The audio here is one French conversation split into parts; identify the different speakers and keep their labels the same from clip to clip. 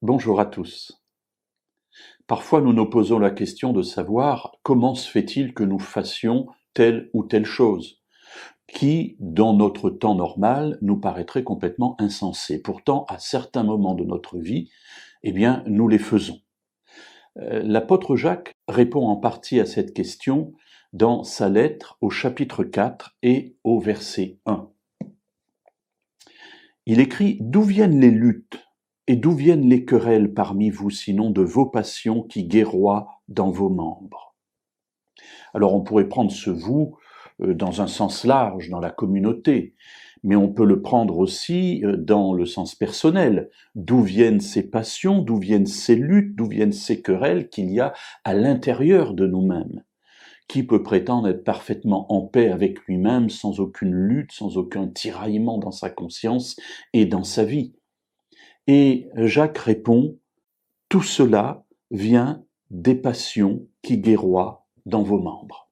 Speaker 1: Bonjour à tous. Parfois nous nous posons la question de savoir comment se fait-il que nous fassions telle ou telle chose, qui, dans notre temps normal, nous paraîtrait complètement insensé. Pourtant, à certains moments de notre vie, nous les faisons. L'apôtre Jacques répond en partie à cette question dans sa lettre au chapitre 4 et au verset 1. Il écrit « D'où viennent les luttes et d'où viennent les querelles parmi vous, sinon de vos passions qui guerroient dans vos membres ?» Alors on pourrait prendre ce « vous » dans un sens large, dans la communauté, mais on peut le prendre aussi dans le sens personnel. D'où viennent ces passions, d'où viennent ces luttes, d'où viennent ces querelles qu'il y a à l'intérieur de nous-mêmes? Qui peut prétendre être parfaitement en paix avec lui-même, sans aucune lutte, sans aucun tiraillement dans sa conscience et dans sa vie? Et Jacques répond, tout cela vient des passions qui guerroient dans vos membres.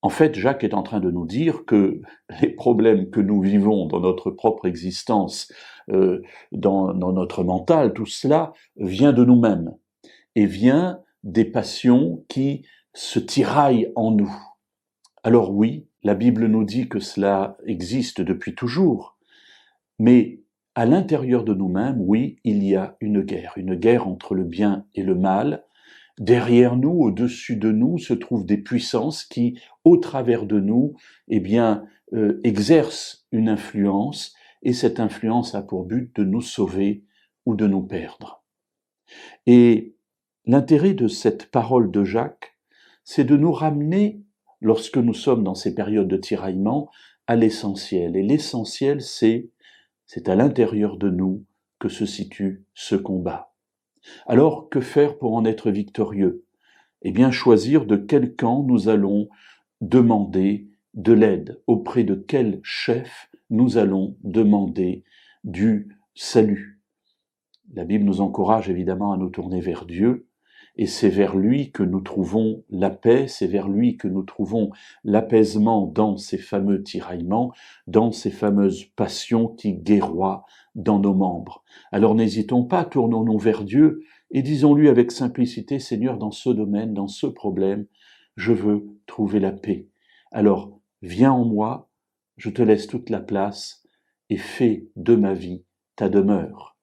Speaker 1: En fait, Jacques est en train de nous dire les problèmes que nous vivons dans notre propre existence, dans notre mental, tout cela vient de nous-mêmes et vient des passions qui se tiraillent en nous. Alors oui, la Bible nous dit que cela existe depuis toujours, mais à l'intérieur de nous-mêmes, oui, il y a une guerre entre le bien et le mal. Derrière nous, au-dessus de nous, se trouvent des puissances qui, au travers de nous, exercent une influence, et cette influence a pour but de nous sauver ou de nous perdre. Et l'intérêt de cette parole de Jacques, c'est de nous ramener, lorsque nous sommes dans ces périodes de tiraillement, à l'essentiel. Et l'essentiel, c'est à l'intérieur de nous que se situe ce combat. Alors, que faire pour en être victorieux? Choisir de quel camp nous allons demander de l'aide, auprès de quel chef nous allons demander du salut. La Bible nous encourage évidemment à nous tourner vers Dieu, et c'est vers lui que nous trouvons la paix, c'est vers lui que nous trouvons l'apaisement dans ces fameux tiraillements, dans ces fameuses passions qui guerroient dans nos membres. Alors n'hésitons pas, tournons-nous vers Dieu et disons-lui avec simplicité, Seigneur, dans ce domaine, dans ce problème, je veux trouver la paix. Alors viens en moi, je te laisse toute la place et fais de ma vie ta demeure.